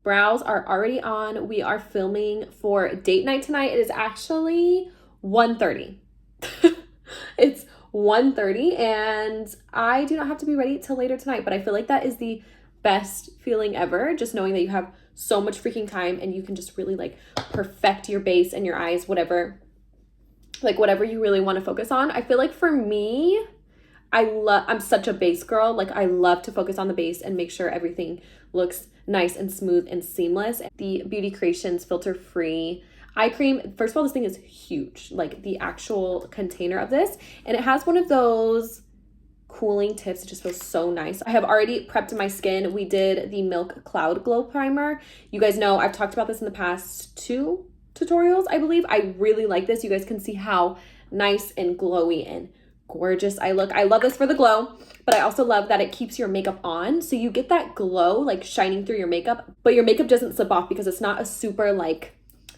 Brows are already on. We are filming for date night tonight. It is actually 1:30. It's 1:30 and I do not have to be ready till later tonight, but I feel like that is the best feeling ever, just knowing that you have so much freaking time and you can just really like perfect your base and your eyes, whatever you really want to focus on. I feel like for me, I'm such a base girl. Like I love to focus on the base and make sure everything looks nice and smooth and seamless. The Beauty Creations filter free eye cream. First of all, this thing is huge, like the actual container of this, and it has one of those cooling tips. It just feels so nice. I have already prepped my skin. We did the Milk Cloud Glow Primer. You guys know I've talked about this in the past 2 tutorials, I believe. I really like this. You guys can see how nice and glowy and gorgeous I look. I love this for the glow, but I also love that it keeps your makeup on. So you get that glow like shining through your makeup, but your makeup doesn't slip off because it's not a super like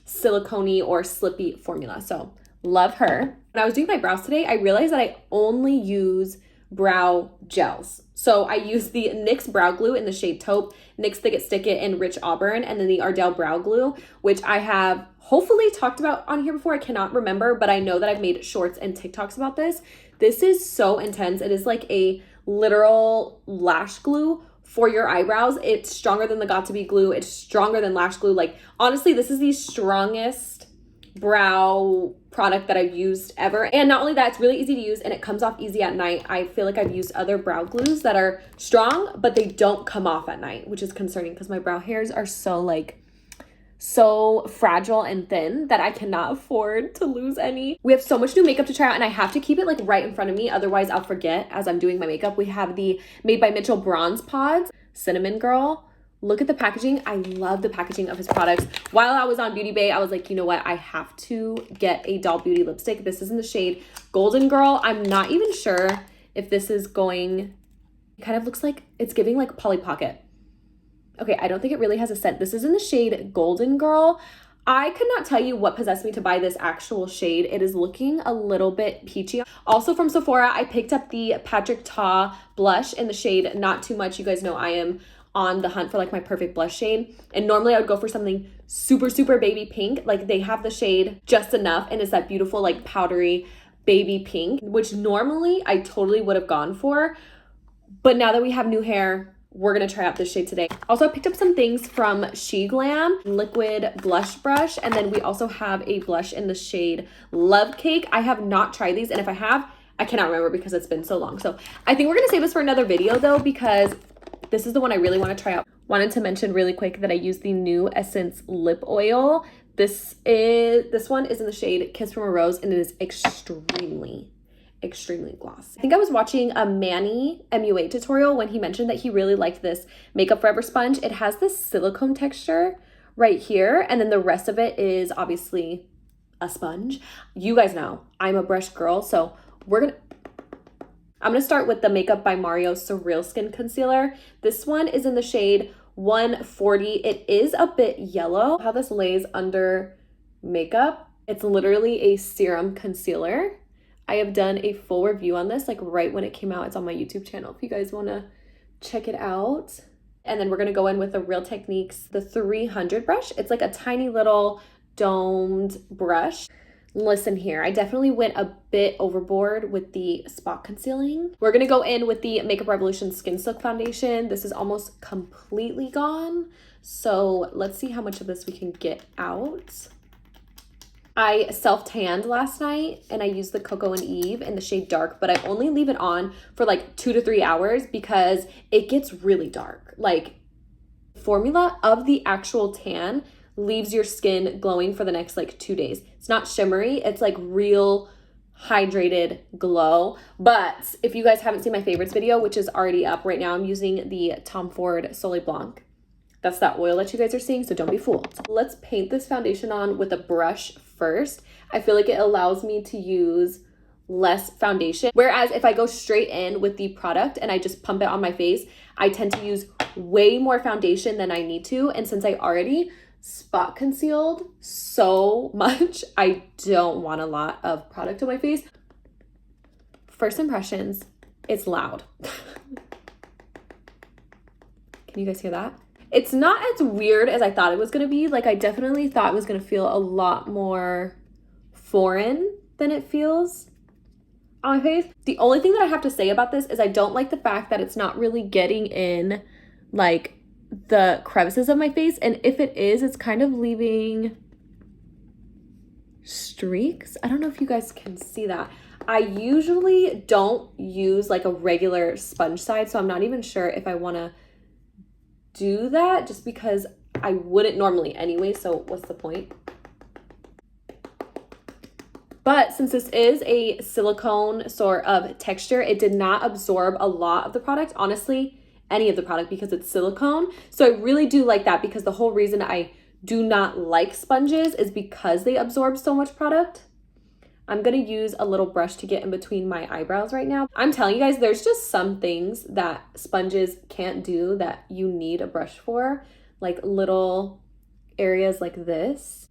silicone-y or slippy formula. So love her. When I was doing my brows today, I realized that I only use brow gels. So I use the NYX Brow Glue in the shade Taupe, NYX Thick It Stick It in Rich Auburn, and then the Ardell Brow Glue, which I have hopefully talked about on here before. I cannot remember, but I know that I've made shorts and TikToks about this. This is so intense. It is like a literal lash glue for your eyebrows. It's stronger than the Got2b glue. It's stronger than lash glue. Like honestly, this is the strongest brow product that I've used ever. And not only that, it's really easy to use and it comes off easy at night. I feel like I've used other brow glues that are strong, but they don't come off at night, which is concerning because my brow hairs are so fragile and thin that I cannot afford to lose any. We have so much new makeup to try out and I have to keep it like right in front of me. Otherwise I'll forget as I'm doing my makeup. We have the Made by Mitchell Bronze Pods, Cinnamon Girl. Look at the packaging. I love the packaging of his products. While I was on Beauty Bay, I was like, you know what? I have to get a Doll Beauty lipstick. This is in the shade Golden Girl. I'm not even sure if this is going, it kind of looks like it's giving like Polly Pocket. Okay, I don't think it really has a scent. This is in the shade Golden Girl. I could not tell you what possessed me to buy this actual shade. It is looking a little bit peachy. Also from Sephora, I picked up the Patrick Ta blush in the shade Not Too Much. You guys know I am on the hunt for like my perfect blush shade. And normally I would go for something super, super baby pink. Like they have the shade Just Enough and it's that beautiful like powdery baby pink, which normally I totally would have gone for. But now that we have new hair, we're gonna try out this shade today. Also, I picked up some things from She Glam, liquid blush brush, and then we also have a blush in the shade Love Cake. I have not tried these, and if I have, I cannot remember because it's been so long. So I think we're gonna save this for another video though, because this is the one I really wanna try out. Wanted to mention really quick that I use the new Essence lip oil. This one is in the shade Kiss from a Rose, and it is extremely gloss. I think I was watching a Manny MUA tutorial when he mentioned that he really liked this Makeup Forever sponge. It has this silicone texture right here, and then the rest of it is obviously a sponge. You guys know I'm a brush girl, so I'm gonna start with the Makeup by Mario Surreal Skin Concealer. This one is in the shade 140. It is a bit yellow. How this lays under makeup. It's literally a serum concealer. I have done a full review on this like right when it came out. It's on my YouTube channel if you guys want to check it out. And then we're going to go in with the Real Techniques, the 300 brush. It's like a tiny little domed brush. Listen here, I definitely went a bit overboard with the spot concealing. We're going to go in with the Makeup Revolution Skin Silk Foundation. This is almost completely gone. So let's see how much of this we can get out. I self-tanned last night and I used the Coco and Eve in the shade Dark, but I only leave it on for like 2 to 3 hours because it gets really dark. Like formula of the actual tan leaves your skin glowing for the next like 2 days. It's not shimmery, it's like real hydrated glow. But if you guys haven't seen my favorites video, which is already up right now, I'm using the Tom Ford Soleil Blanc. That's that oil that you guys are seeing, so don't be fooled. Let's paint this foundation on with a brush first. I feel like it allows me to use less foundation. Whereas if I go straight in with the product and I just pump it on my face, I tend to use way more foundation than I need to. And since I already spot concealed so much, I don't want a lot of product on my face. First impressions, it's loud. Can you guys hear that? It's not as weird as I thought it was gonna be. Like, I definitely thought it was gonna feel a lot more foreign than it feels on my face. The only thing that I have to say about this is I don't like the fact that it's not really getting in like the crevices of my face, and if it is, it's kind of leaving streaks. I don't know if you guys can see that. I usually don't use like a regular sponge side, so I'm not even sure if I want to do that just because I wouldn't normally anyway, so what's the point? But since this is a silicone sort of texture, it did not absorb a lot of the product, honestly, any of the product, because it's silicone. So I really do like that, because the whole reason I do not like sponges is because they absorb so much product. I'm gonna use a little brush to get in between my eyebrows right now. I'm telling you guys, there's just some things that sponges can't do that you need a brush for, like little areas like this.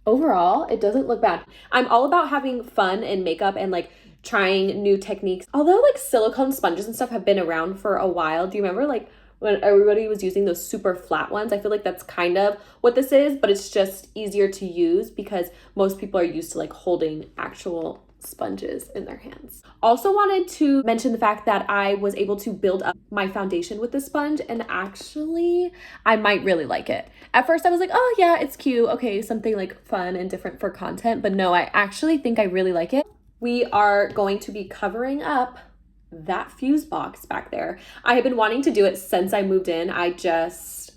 Overall, it doesn't look bad. I'm all about having fun in makeup and like trying new techniques. Although like silicone sponges and stuff have been around for a while. Do you remember like when everybody was using those super flat ones? I feel like that's kind of what this is, but it's just easier to use because most people are used to like holding actual sponges in their hands. Also wanted to mention the fact that I was able to build up my foundation with this sponge, and actually I might really like it. At first I was like, oh yeah, it's cute. Okay, something like fun and different for content, but no, I actually think I really like it. We are going to be covering up that fuse box back there. I have been wanting to do it since I moved in. I just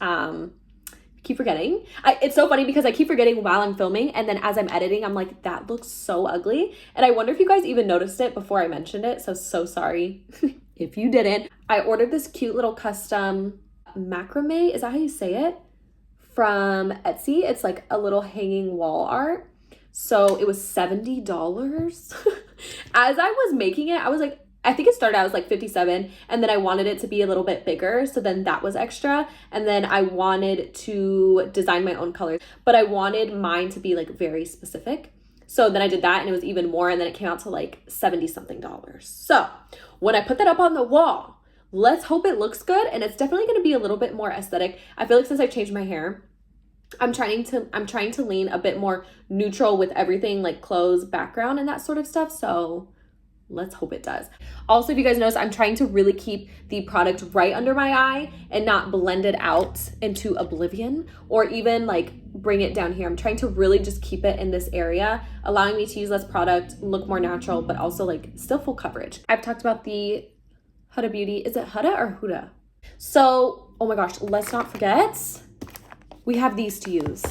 keep forgetting. It's so funny because I keep forgetting while I'm filming, and then as I'm editing, I'm like, that looks so ugly. And I wonder if you guys even noticed it before I mentioned it. So sorry if you didn't. I ordered this cute little custom macrame, is that how you say it? From Etsy. It's like a little hanging wall art. So it was $70. As I was making it, I was like, I think it started out as like 57, and then I wanted it to be a little bit bigger, so then that was extra. And then I wanted to design my own colors, but I wanted mine to be like very specific. So then I did that, and it was even more, and then it came out to like 70 something dollars. So when I put that up on the wall, let's hope it looks good, and it's definitely going to be a little bit more aesthetic. I feel like since I've changed my hair, I'm trying to lean a bit more neutral with everything, like clothes, background, and that sort of stuff. So let's hope it does. Also, if you guys notice, I'm trying to really keep the product right under my eye and not blend it out into oblivion, or even like bring it down here. I'm trying to really just keep it in this area, allowing me to use less product, look more natural, but also like still full coverage. I've talked about the Huda Beauty. Is it Huda or Huda? So, oh my gosh, let's not forget, we have these to use.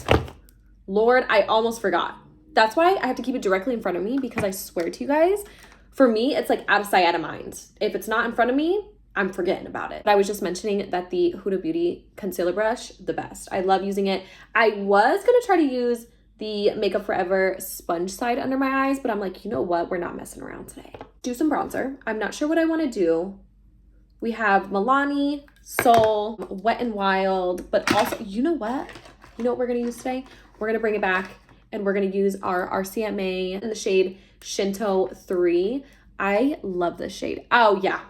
Lord, I almost forgot. That's why I have to keep it directly in front of me, because I swear to you guys, for me, it's like out of sight, out of mind. If it's not in front of me, I'm forgetting about it. But I was just mentioning that the Huda Beauty concealer brush, the best. I love using it. I was gonna try to use the Makeup Forever sponge side under my eyes, but I'm like, you know what? We're not messing around today. Do some bronzer. I'm not sure what I wanna do. We have Milani, Soul, Wet n Wild, but also, you know what? You know what we're gonna use today? We're gonna bring it back, and we're gonna use our RCMA in the shade Shinto 3. I love this shade. Oh yeah.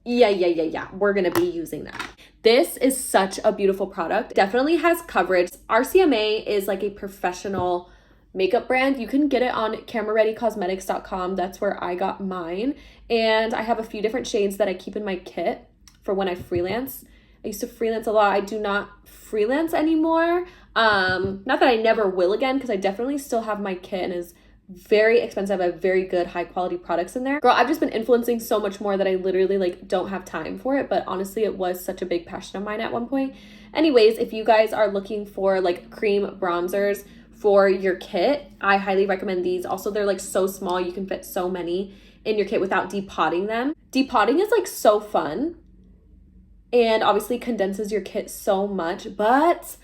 Yeah. We're gonna be using that. This is such a beautiful product. Definitely has coverage. RCMA is like a professional makeup brand. You can get it on camerareadycosmetics.com. That's where I got mine. And I have a few different shades that I keep in my kit for when I freelance. I used to freelance a lot. I do not freelance anymore. Not that I never will again, because I definitely still have my kit, and is very expensive. I have very good high quality products in there. Girl, I've just been influencing so much more that I literally like don't have time for it, but honestly it was such a big passion of mine at one point. Anyways, if you guys are looking for like cream bronzers for your kit, I highly recommend these. Also, they're like so small, you can fit so many in your kit without depotting them. Depotting is like so fun and obviously condenses your kit so much, but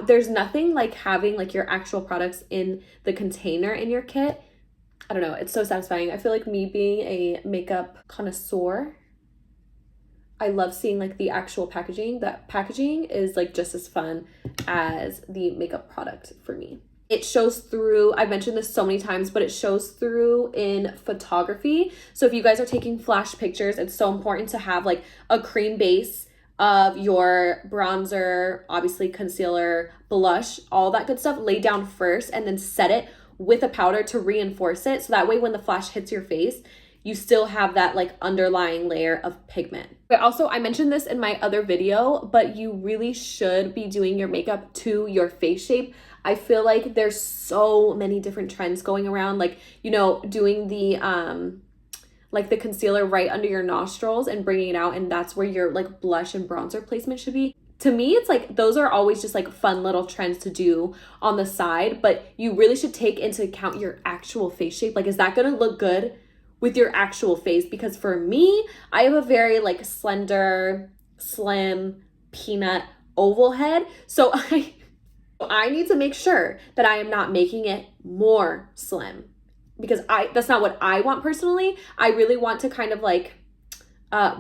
there's nothing like having like your actual products in the container in your kit. I don't know, it's so satisfying. I feel like, me being a makeup connoisseur, I love seeing like the actual packaging. That packaging is like just as fun as the makeup product for me. It shows through, I've mentioned this so many times, but it shows through in photography. So if you guys are taking flash pictures, it's so important to have like a cream base of your bronzer, obviously concealer, blush, all that good stuff, lay down first and then set it with a powder to reinforce it. So that way when the flash hits your face, you still have that like underlying layer of pigment. But also, I mentioned this in my other video, but you really should be doing your makeup to your face shape. I feel like there's so many different trends going around, like, you know, doing the like the concealer right under your nostrils and bringing it out, and that's where your like blush and bronzer placement should be. To me, it's like those are always just like fun little trends to do on the side, but you really should take into account your actual face shape. Like, is that gonna look good with your actual face? Because for me, I have a very like slender, slim, peanut oval head. So I need to make sure that I am not making it more slim, because that's not what I want personally. I really want to kind of like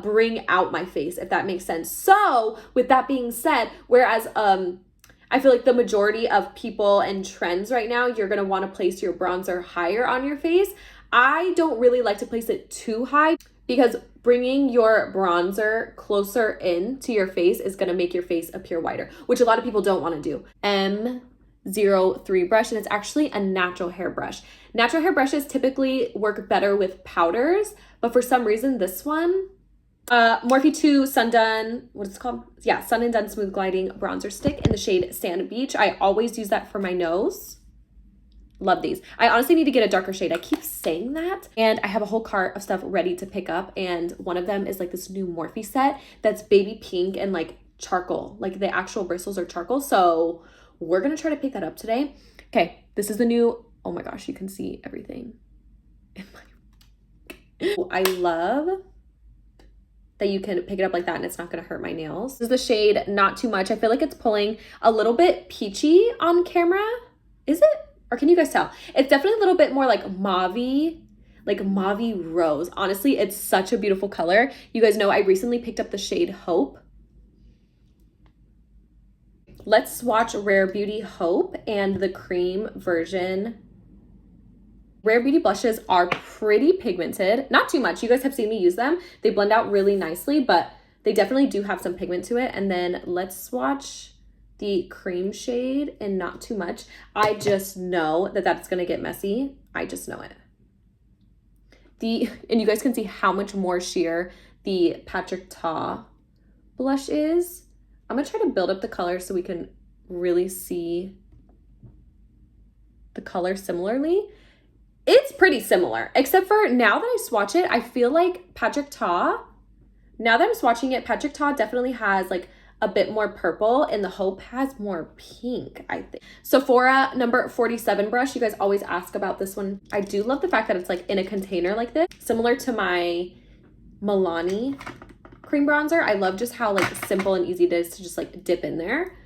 bring out my face, if that makes sense. So with that being said, whereas I feel like the majority of people and trends right now, you're gonna want to place your bronzer higher on your face. I don't really like to place it too high, because bringing your bronzer closer in to your face is gonna make your face appear whiter, which a lot of people don't want to do. M03 brush, and it's actually a natural hair brush. Natural hair brushes typically work better with powders, but for some reason this one, Morphe 2 Sundone, what is it called? Yeah, Sun and Done Smooth Gliding Bronzer Stick in the shade Sand Beach. I always use that for my nose. Love these. I honestly need to get a darker shade. I keep saying that. And I have a whole cart of stuff ready to pick up. And one of them is like this new Morphe set that's baby pink and like charcoal. Like the actual bristles are charcoal. So we're going to try to pick that up today. Okay, this is the new, oh my gosh, you can see everything. I love that you can pick it up like that and it's not going to hurt my nails. This is the shade Not Too Much. I feel like it's pulling a little bit peachy on camera. Is it? Or can you guys tell? It's definitely a little bit more like mauve-y, like mauve-y rose. Honestly, it's such a beautiful color. You guys know I recently picked up the shade Hope. Let's swatch Rare Beauty Hope and the cream version. Rare Beauty blushes are pretty pigmented. Not too much. You guys have seen me use them. They blend out really nicely, but they definitely do have some pigment to it. And then let's swatch the cream shade and Not Too Much. I just know that that's gonna get messy. I just know it. And you guys can see how much more sheer the Patrick Ta blush is. I'm gonna try to build up the color so we can really see the color similarly. It's pretty similar, except for now that I swatch it, I feel like Patrick Ta, now that I'm swatching it, Patrick Ta definitely has like a bit more purple and the Hope has more pink, I think. Sephora number 47 brush. You guys always ask about this one. I do love the fact that it's like in a container like this, similar to my Milani cream bronzer. I love just how like simple and easy it is to just like dip in there.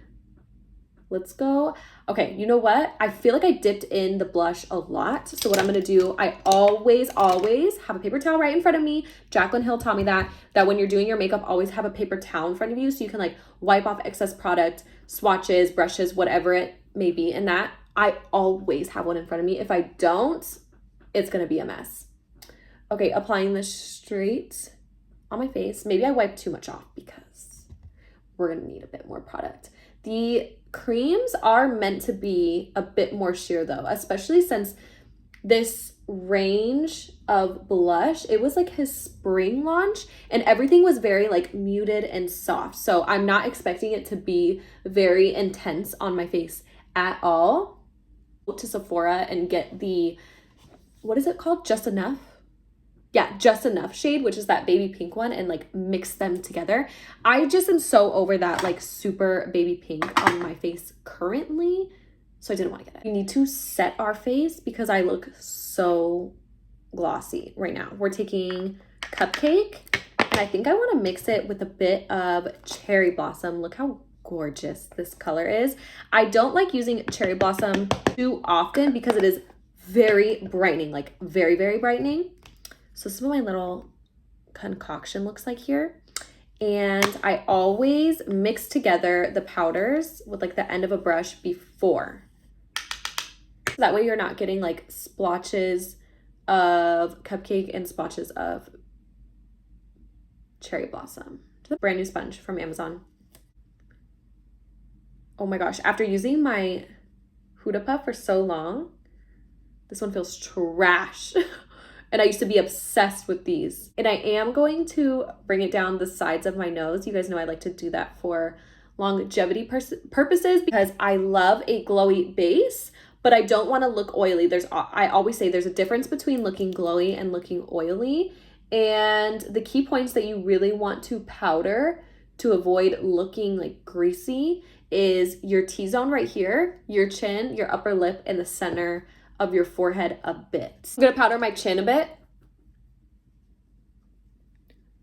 Let's go. Okay, you know what? I feel like I dipped in the blush a lot. So what I'm gonna do, I always have a paper towel right in front of me. Jaclyn Hill taught me that when you're doing your makeup, always have a paper towel in front of you so you can like wipe off excess product, swatches, brushes, whatever it may be. And that, I always have one in front of me. If I don't, it's gonna be a mess. Okay, applying this straight on my face. Maybe I wiped too much off because we're gonna need a bit more product. The creams are meant to be a bit more sheer though, especially since this range of blush, it was like his spring launch and everything was very like muted and soft. So I'm not expecting it to be very intense on my face at all. Go to Sephora and get the, what is it called? Just Enough? Yeah, Just Enough shade, which is that baby pink one, and like mix them together. I just am so over that like super baby pink on my face currently, so I didn't want to get it. We need to set our face because I look so glossy right now. We're taking Cupcake, and I think I want to mix it with a bit of Cherry Blossom. Look how gorgeous this color is. I don't like using Cherry Blossom too often because it is very brightening, like very, very brightening. So this is what my little concoction looks like here. And I always mix together the powders with like the end of a brush before. So that way you're not getting like splotches of Cupcake and splotches of Cherry Blossom. Brand new sponge from Amazon. Oh my gosh, after using my Huda Puff for so long, this one feels trash. And I used to be obsessed with these. And I am going to bring it down the sides of my nose. You guys know I like to do that for longevity purposes because I love a glowy base, but I don't want to look oily. I always say there's a difference between looking glowy and looking oily. And the key points that you really want to powder to avoid looking like greasy is your T-zone right here, your chin, your upper lip, and the center of your forehead a bit. I'm gonna powder my chin a bit.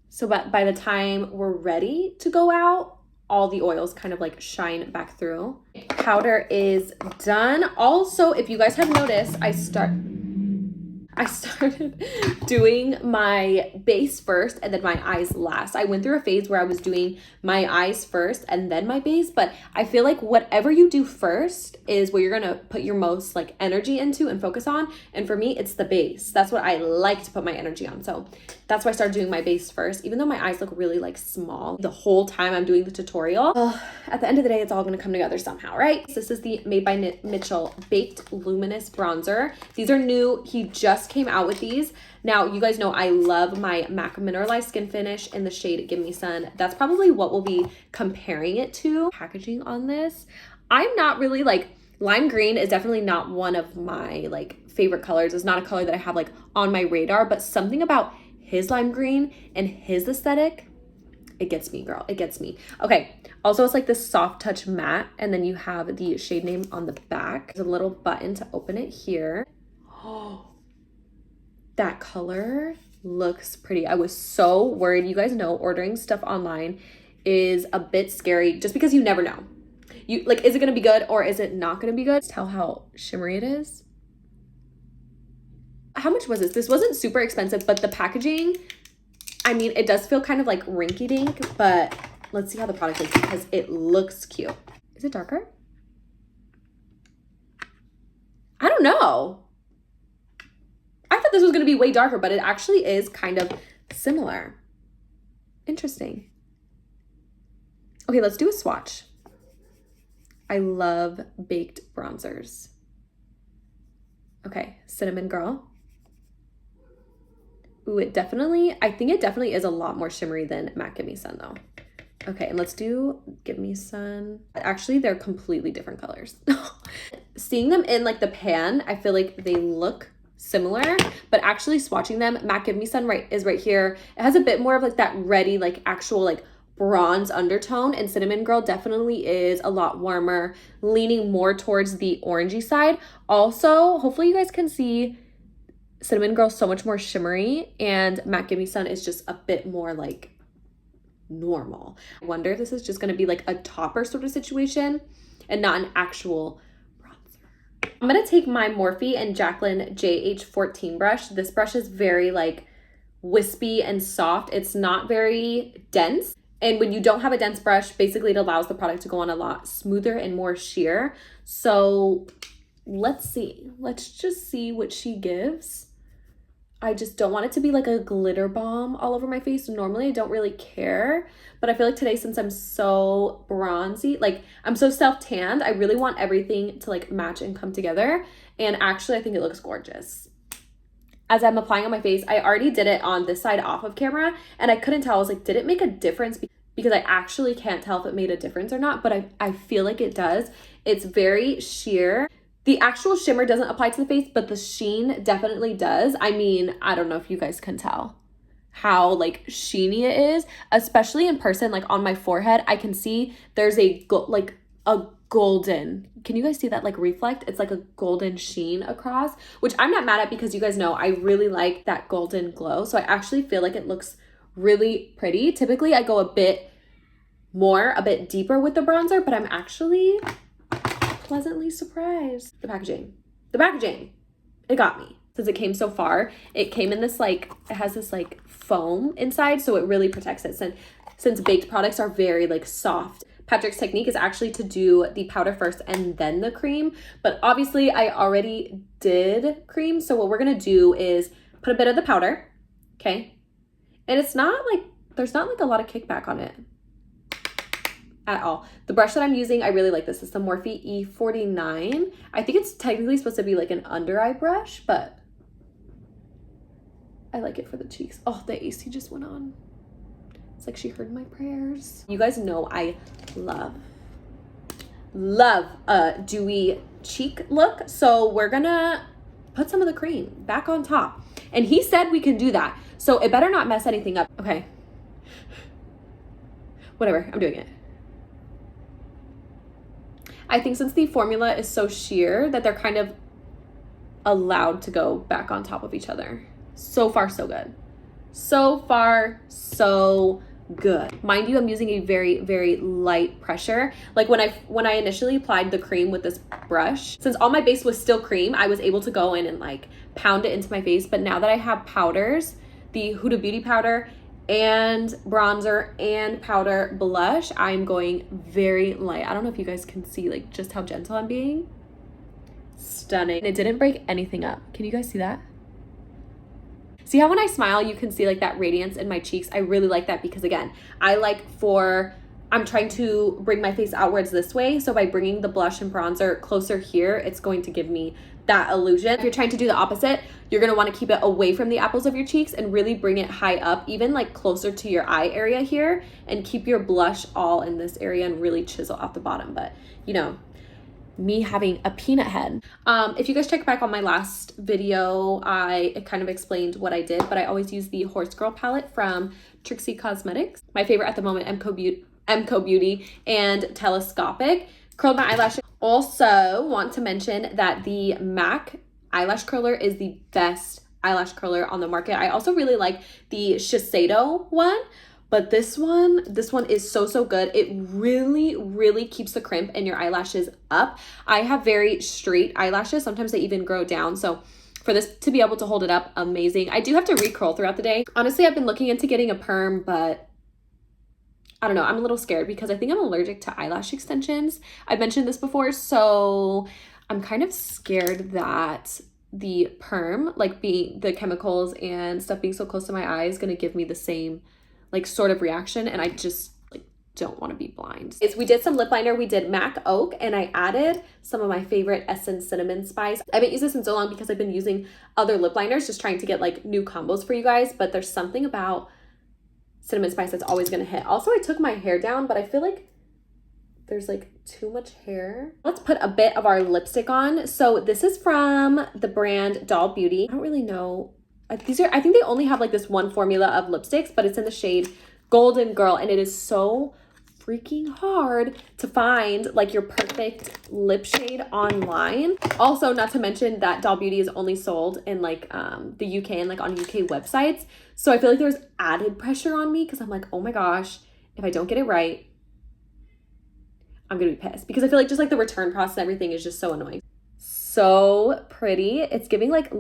So by the time we're ready to go out, all the oils kind of like shine back through. Powder is done. Also, if you guys have noticed, I started doing my base first and then my eyes last. I went through a phase where I was doing my eyes first and then my base, but I feel like whatever you do first is what you're gonna put your most like energy into and focus on. And for me, it's the base. That's what I like to put my energy on. So that's why I started doing my base first, even though my eyes look really like small the whole time I'm doing the tutorial. At the end of the day, it's all gonna come together somehow, right? This is the Made by Mitchell Baked Luminous Bronzer. These are new. He just came out with these. Now, you guys know I love my MAC Mineralized Skin Finish in the shade Give Me Sun. That's probably what we'll be comparing it to. Packaging on this, I'm not really like, lime green is definitely not one of my like favorite colors. It's not a color that I have like on my radar, but something about his lime green and his aesthetic, it gets me, girl. It gets me. Okay. Also, it's like this soft touch matte, and then you have the shade name on the back. There's a little button to open it here. Oh, that color looks pretty. I was so worried. You guys know ordering stuff online is a bit scary just because you never know. You like, is it gonna be good or is it not gonna be good? Tell how shimmery it is. How much was this? This wasn't super expensive, but the packaging, I mean, it does feel kind of like rinky dink, but let's see how the product is because it looks cute. Is it darker? I don't know. I thought this was gonna be way darker, but it actually is kind of similar. Interesting. Okay, let's do a swatch. I love baked bronzers. Okay, Cinnamon Girl. Ooh, I think it definitely is a lot more shimmery than MAC Give Me Sun though. Okay, and let's do Give Me Sun. Actually, they're completely different colors. Seeing them in like the pan, I feel like they look similar, but actually swatching them, MAC Give Me Sun is right here. It has a bit more of like that reddy, like actual like bronze undertone, and Cinnamon Girl definitely is a lot warmer, leaning more towards the orangey side. Also, hopefully you guys can see Cinnamon Girl so much more shimmery, and MAC Give Me Sun is just a bit more like normal. I wonder if this is just gonna be like a topper sort of situation and not an actual bronzer. I'm gonna take my Morphe and Jaclyn JH14 brush. This brush is very like wispy and soft. It's not very dense. And when you don't have a dense brush, basically it allows the product to go on a lot smoother and more sheer. So let's see. Let's just see what she gives. I just don't want it to be like a glitter bomb all over my face. Normally I don't really care, but I feel like today, since I'm so bronzy, like I'm so self-tanned, I really want everything to like match and come together. And actually I think it looks gorgeous. As I'm applying on my face, I already did it on this side off of camera and I couldn't tell. I was like, did it make a difference? Because I actually can't tell if it made a difference or not, but I feel like it does. It's very sheer. The actual shimmer doesn't apply to the face, but the sheen definitely does. I mean, I don't know if you guys can tell how like sheeny it is, especially in person. Like on my forehead, I can see there's a golden, can you guys see that like reflect? It's like a golden sheen across, which I'm not mad at because you guys know I really like that golden glow. So I actually feel like it looks really pretty. Typically I go a bit deeper with the bronzer, but I'm actually pleasantly surprised. The packaging, it got me. Since it came so far, it came in this like, it has this like foam inside, so it really protects it. Since baked products are very like soft. Patrick's technique is actually to do the powder first and then the cream, but obviously I already did cream. So what we're gonna do is put a bit of the powder, okay? And it's not like There's not like a lot of kickback on it at all. The brush that I'm using, I really like this. It's the Morphe E49. I think it's technically supposed to be like an under eye brush, but I like it for the cheeks. Oh, the AC just went on. It's like she heard my prayers. You guys know I love a dewy cheek look. So we're gonna put some of the cream back on top. And he said we can do that. So it better not mess anything up. Okay. Whatever, I'm doing it. I think since the formula is so sheer that they're kind of allowed to go back on top of each other. So far, so good. So far, so good. Mind you, I'm using a very, very light pressure. Like when I initially applied the cream with this brush, since all my base was still cream, I was able to go in and like pound it into my face. But now that I have powders, the Huda Beauty powder and bronzer and powder blush, I'm going very light. I don't know if you guys can see like just how gentle I'm being. Stunning. And it didn't break anything up. Can you guys see that? See how when I smile, you can see like that radiance in my cheeks? I really like that because again, I'm trying to bring my face outwards this way. So by bringing the blush and bronzer closer here, it's going to give me that illusion. If you're trying to do the opposite, you're gonna wanna keep it away from the apples of your cheeks and really bring it high up, even like closer to your eye area here, and keep your blush all in this area and really chisel out the bottom. But you know, me having a peanut head. If you guys check back on my last video, I kind of explained what I did, but I always use the Horse Girl palette from Trixie Cosmetics. My favorite at the moment, MCO Beauty and Telescopic. Curled my eyelashes. Also want to mention that the MAC eyelash curler is the best eyelash curler on the market. I also really like the Shiseido one. But this one is so good. It really keeps the crimp in your eyelashes up. I have very straight eyelashes. Sometimes they even grow down. So for this to be able to hold it up, amazing. I do have to recurl throughout the day. Honestly, I've been looking into getting a perm, but I don't know. I'm a little scared because I think I'm allergic to eyelash extensions. I've mentioned this before, so I'm kind of scared that the perm, like the chemicals and stuff being so close to my eye, is gonna give me the same like sort of reaction, and I just like don't want to be blind. We did some lip liner. We did MAC Oak, and I added some of my favorite Essence Cinnamon Spice. I haven't used this in so long because I've been using other lip liners, just trying to get like new combos for you guys, but there's something about Cinnamon Spice that's always gonna hit. Also, I took my hair down, but I feel like there's like too much hair. Let's put a bit of our lipstick on. So this is from the brand Doll Beauty. I don't really know. I think they only have like this one formula of lipsticks, but it's in the shade Golden Girl, and it is so freaking hard to find like your perfect lip shade online. Also, not to mention that Doll Beauty is only sold in like the UK and like on UK websites. So I feel like there's added pressure on me because I'm like, oh my gosh, if I don't get it right, I'm gonna be pissed, because I feel like just like the return process and everything is just so annoying. So pretty. It's giving like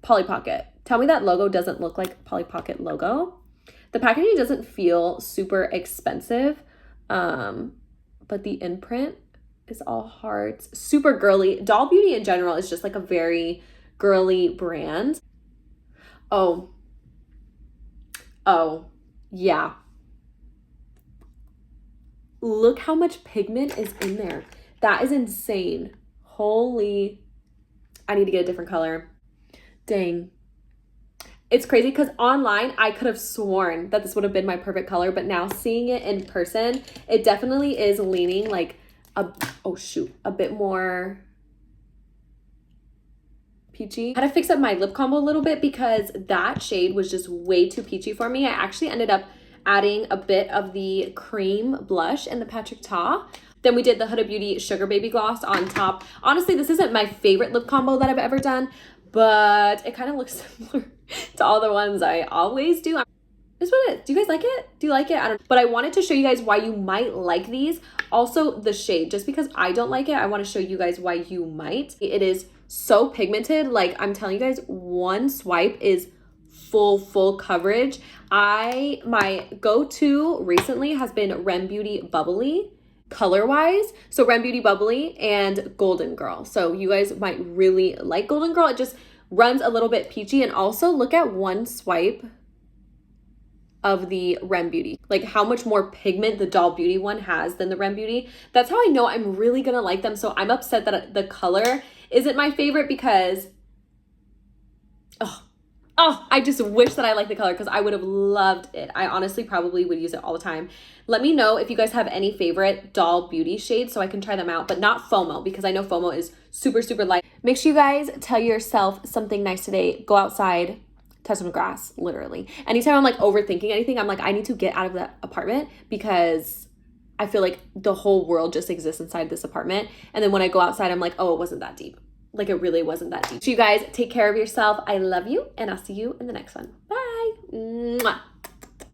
Polly Pocket. Tell me that logo doesn't look like Polly Pocket logo. The packaging doesn't feel super expensive, but the imprint is all hearts. Super girly. Doll Beauty in general is just like a very girly brand. Oh, yeah. Look how much pigment is in there. That is insane. Holy, I need to get a different color. Dang. It's crazy because online I could have sworn that this would have been my perfect color, but now seeing it in person, it definitely is leaning like a bit more peachy. I had to fix up my lip combo a little bit because that shade was just way too peachy for me. I actually ended up adding a bit of the cream blush in the Patrick Ta. Then we did the Huda Beauty Sugar Baby Gloss on top. Honestly, this isn't my favorite lip combo that I've ever done, but it kind of looks similar to all the ones I always do. This is what it is. Do you guys like it? Do you like it? I don't know. But I wanted to show you guys why you might like these. Also, the shade. Just because I don't like it, I want to show you guys why you might. It is so pigmented. Like, I'm telling you guys, one swipe is full coverage. My go-to recently has been Rem Beauty Bubbly, color-wise. So Rem Beauty Bubbly and Golden Girl. So you guys might really like Golden Girl. It just runs a little bit peachy. And also look at one swipe. of the Rem Beauty. Like how much more pigment the Doll Beauty one has than the Rem Beauty. That's how I know I'm really gonna like them. So I'm upset that the color isn't my favorite because, I just wish that I liked the color because I would have loved it. I honestly probably would use it all the time. Let me know if you guys have any favorite Doll Beauty shades so I can try them out, but not FOMO because I know FOMO is super, super light. Make sure you guys tell yourself something nice today. Go outside, touch some grass, literally. Anytime I'm like overthinking anything, I'm like, I need to get out of that apartment because I feel like the whole world just exists inside this apartment. And then when I go outside, I'm like, oh, it wasn't that deep. Like it really wasn't that deep. So you guys take care of yourself. I love you and I'll see you in the next one. Bye. Mwah.